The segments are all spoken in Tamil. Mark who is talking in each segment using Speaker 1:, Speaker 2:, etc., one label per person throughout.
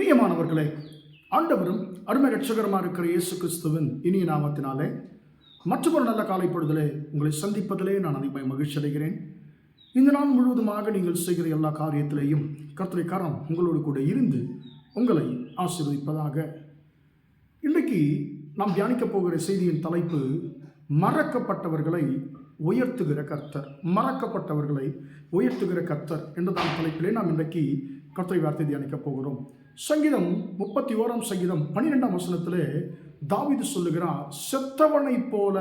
Speaker 1: பிரியமானவர்களே, ஆண்டவரும் அருமை ரட்சகரமாக இருக்கிற இயேசு கிறிஸ்துவின் இனிய நாமத்தினாலே மற்றொரு நல்ல காலை பொழுதிலே உங்களை சந்திப்பதிலே நான் அதிகமாக மகிழ்ச்சி அடைகிறேன். இந்த நாள் முழுவதுமாக நீங்கள் செய்கிற எல்லா காரியத்திலேயும் கர்த்தருடைய கரம் உங்களோடு கூட இருந்து உங்களை ஆசீர்வதிப்பதாக. இன்றைக்கு நாம் தியானிக்கப் போகிற செய்தியின் தலைப்பு மறக்கப்பட்டவர்களை உயர்த்துகிற கர்த்தர். மறக்கப்பட்டவர்களை உயர்த்துகிற கர்த்தர் என்றதான் தலைப்பிலே நாம் இன்றைக்கு கர்த்தரை வார்த்தை தியானிக்கப் போகிறோம். சங்கீதம் 31 சங்கீதம் 12 வசனத்திலே தாவீது சொல்லுகிறார், செத்தவனை போல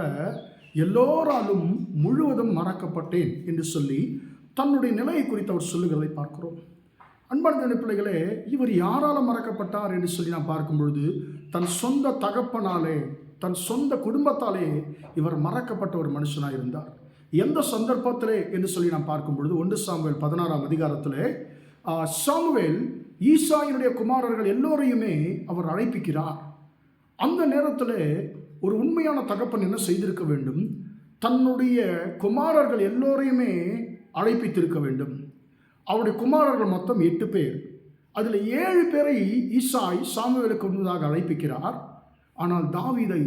Speaker 1: எல்லோராலும் முழுவதும் மறக்கப்பட்டேன் என்று சொல்லி தன்னுடைய நிலையை குறித்து அவர் சொல்லுகிறதை பார்க்கிறோம். அன்பார்ந்த பிள்ளைகளே, இவர் யாரால் மறக்கப்பட்டார் என்று சொல்லி நாம் பார்க்கும் பொழுது தன் சொந்த தகப்பனாலே, தன் சொந்த குடும்பத்தாலே இவர் மறக்கப்பட்ட ஒரு மனுஷனாக இருந்தார். எந்த சந்தர்ப்பத்திலே என்று சொல்லி நாம் பார்க்கும் பொழுது 1 சாமுவேல் 16 அதிகாரத்திலே சாமுவேல் ஈசாயினுடைய குமாரர்கள் எல்லோரையுமே அவர் அழைப்பிக்கிறார். அந்த நேரத்தில் ஒரு உண்மையான தகப்பன் என்ன செய்திருக்க வேண்டும்? தன்னுடைய குமாரர்கள் எல்லோரையுமே அழைப்பித்திருக்க வேண்டும். அவருடைய குமாரர்கள் மொத்தம் 8 பேர். அதில் 7 பேரை ஈசாய் சாமுவேலுக்கு முன்னதாக அழைப்பிக்கிறார். ஆனால் தாவீதை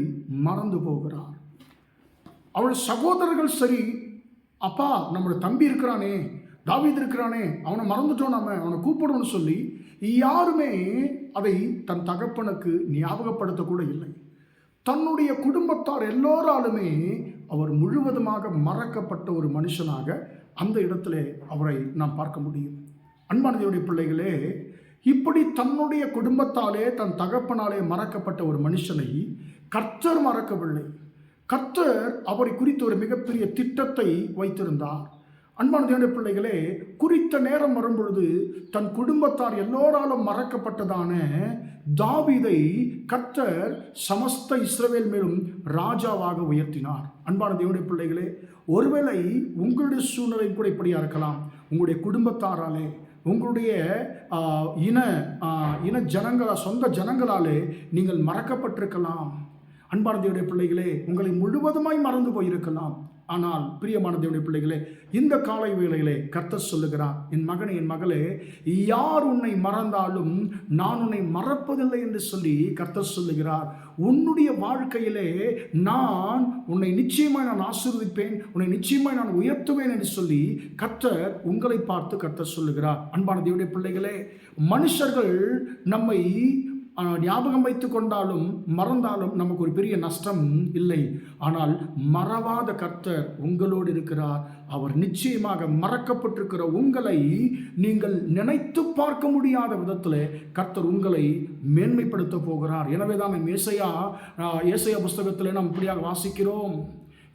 Speaker 1: மறந்து போகிறார். அவருடைய சகோதரர்கள் சரி, அப்பா நம்முடைய தம்பி இருக்கிறானே, தாவீது இருக்கிறானே, அவனை மறந்துட்டோம், அவனை கூப்பிடணும்னு சொல்லி யாருமே அதை தன் தகப்பனுக்கு ஞாபகப்படுத்தக்கூட இல்லை. தன்னுடைய குடும்பத்தார் எல்லோராலுமே அவர் முழுவதுமாக மறக்கப்பட்ட ஒரு மனுஷனாக அந்த இடத்துல அவரை நாம் பார்க்க முடியும். அன்பான தேவனுடைய பிள்ளைகளே, இப்படி தன்னுடைய குடும்பத்தாலே தன் தகப்பனாலே மறக்கப்பட்ட ஒரு மனுஷனை கர்த்தர் மறக்கவில்லை. கர்த்தர் அவரை குறித்து ஒரு மிகப்பெரிய திட்டத்தை வைத்திருந்தார். அன்பான தேவனுடைய பிள்ளைகளே, குறித்த நேரம் வரும்பொழுது தன் குடும்பத்தார் எல்லோராலும் மறக்கப்பட்டதான தாவீதை கர்த்தர் சமஸ்த இஸ்ரவேல் மேலும் ராஜாவாக உயர்த்தினார். அன்பான தேவனுடைய பிள்ளைகளே, ஒருவேளை உங்களுடைய சூழ்நிலை கூட இப்படியா இருக்கலாம். உங்களுடைய குடும்பத்தாராலே, உங்களுடைய இன ஜனங்களா, சொந்த ஜனங்களாலே நீங்கள் மறக்கப்பட்டிருக்கலாம். அன்பான தேவனுடைய பிள்ளைகளே, உங்களை முழுவதுமாய் மறந்து போயிருக்கலாம். ஆனால் பிரியமான தேவனுடைய பிள்ளைகளே, இந்த காலை வேளையிலே கர்த்தர் சொல்லுகிறார், என் மகனே, என் மகளே, யார் உன்னை மறந்தாலும் நான் உன்னை மறப்பதில்லை என்று சொல்லி கர்த்தர் சொல்லுகிறார். உன்னுடைய வாழ்க்கையிலே நான் உன்னை நிச்சயமாய் நான் ஆசீர்வதிப்பேன், உன்னை நிச்சயமாய் நான் உயர்த்துவேன் என்று சொல்லி கர்த்தர் உங்களை பார்த்து கர்த்தர் சொல்லுகிறார். அன்பான தேவனுடைய பிள்ளைகளே, மனுஷர்கள் நம்மை ஞாபகம் வைத்து கொண்டாலும் மறந்தாலும் நமக்கு ஒரு பெரிய நஷ்டம் இல்லை. ஆனால் மறவாத கர்த்தர் உங்களோடு இருக்கிறார். அவர் நிச்சயமாக மறக்கப்பட்டிருக்கிற உங்களை நீங்கள் நினைத்து பார்க்க முடியாத விதத்தில் கர்த்தர் உங்களை மேன்மைப்படுத்த போகிறார். எனவே தான் ஏசாயா புஸ்தகத்தில் நாம் இப்படியாக வாசிக்கிறோம்,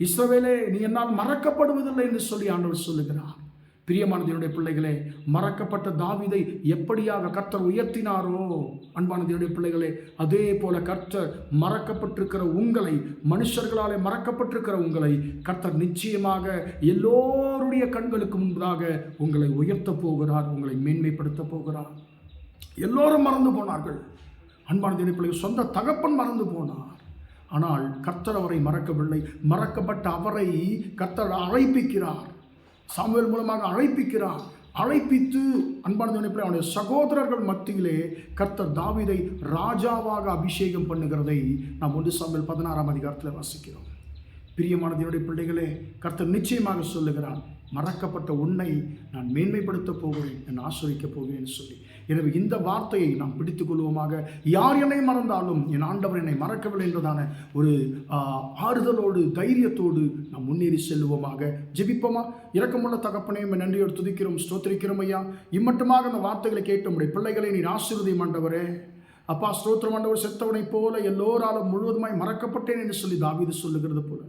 Speaker 1: இஸ்ரவேலே, நீ என்னால் மறக்கப்படுவதில்லை என்று சொல்லி ஆண்டவர் சொல்லுகிறார். பிரியமான தேவனுடைய பிள்ளைகளே, மறக்கப்பட்ட தாவீதை எப்படியாக கர்த்தர் உயர்த்தினாரோ, அன்பான தேவனுடைய பிள்ளைகளே, அதே போல கர்த்தர் மறக்கப்பட்டிருக்கிற உங்களை, மனுஷர்களாலே மறக்கப்பட்டிருக்கிற உங்களை கர்த்தர் நிச்சயமாக எல்லோருடைய கண்களுக்கு முன்பதாக உங்களை உயர்த்த போகிறார், உங்களை மேன்மைப்படுத்த போகிறார். எல்லோரும் மறந்து போனார்கள். அன்பான தேவனுடைய பிள்ளைகள், சொந்த தகப்பன் மறந்து போனார். ஆனால் கர்த்தர் அவரை மறக்கவில்லை. மறக்கப்பட்ட அவரை கர்த்தர் அழைப்பிக்கிறார். சாமுவேல் மூலமாக அழைப்பிக்கிறார். அழைப்பித்து அன்பான தேவனுடைய அவனுடைய சகோதரர்கள் மத்தியிலே கர்த்தர் தாவீதை ராஜாவாக அபிஷேகம் பண்ணுகிறதை நாம் 1 சாமுவேல் 16 அதிகாரத்தில் வாசிக்கிறோம். பிரியமான தேவனுடைய பிள்ளைகளே, கர்த்தர் நிச்சயமாக சொல்லுகிறார், மறக்கப்பட்ட உன்னை நான் மேன்மைப்படுத்த போகிறேன், நான் ஆசீர்வதிக்கப் போகிறேன் சொல்லி. எனவே இந்த வார்த்தையை நாம் பிடித்துக் கொள்வோமாக. யார் என்னை மறந்தாலும் என் ஆண்டவர் என்னை மறக்கவில்லை என்றதான ஒரு ஆறுதலோடு, தைரியத்தோடு நாம் முன்னேறி செல்வோமாக. ஜெபிப்போமா? இரக்கமுள்ள தகப்பனே, நன்றியோடு துதிக்கிறோம், ஸ்தோத்திரிக்கிறோம் ஐயா. இம்மட்டுமாக அந்த வார்த்தைகளை கேட்டு உம்முடைய பிள்ளைகளை நீர் ஆசீர்வதியும் ஆண்டவரே. அப்பா, ஸ்தோத்திரம் ஆண்டவர். செத்தவனை போல எல்லோராலும் முழுவதுமாய் மறக்கப்பட்டேன் என்று சொல்லி தாவீது சொல்லுகிறது போல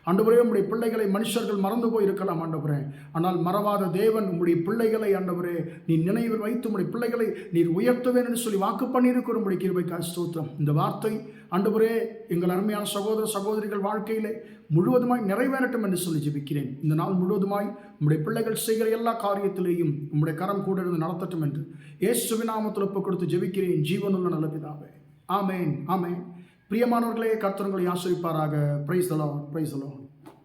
Speaker 1: ஆண்டவரே, உம்முடைய பிள்ளைகளை மனுஷர்கள் மறந்து போய் இருக்கலாம் ஆண்டவரே. ஆனால் மறவாத தேவன் உம்முடைய பிள்ளைகளை ஆண்டவரே நீ நினைவில் வைத்து உம்முடைய பிள்ளைகளை நீர் உயர்த்துவேன் என்று சொல்லி வாக்கு பண்ணியிருக்கிற உம்முடைய கிருபைக்காய் ஸ்தோத்திரம். இந்த வார்த்தை ஆண்டவரே எங்கள் அருமையான சகோதர சகோதரிகள் வாழ்க்கையிலே முழுவதுமாய் நிறைவேறட்டும் என்று சொல்லி ஜெபிக்கிறேன். இந்த நாள் முழுவதுமாய் உம்முடைய பிள்ளைகள் செய்கிற எல்லா காரியத்திலேயும் உம்முடைய கரம் கூட இருந்து நடத்தட்டும் என்று இயேசுவின் நாமத்தில் ஒப்புக் கொடுத்து ஜெபிக்கிறேன், ஜீவனுள்ள நல்ல பிதாவே. ஆமேன், ஆமேன். பிரியமானவர்களே, கர்த்தர் உங்களை ஆசீர்வதிப்பாராக. Praise the Lord, praise the Lord.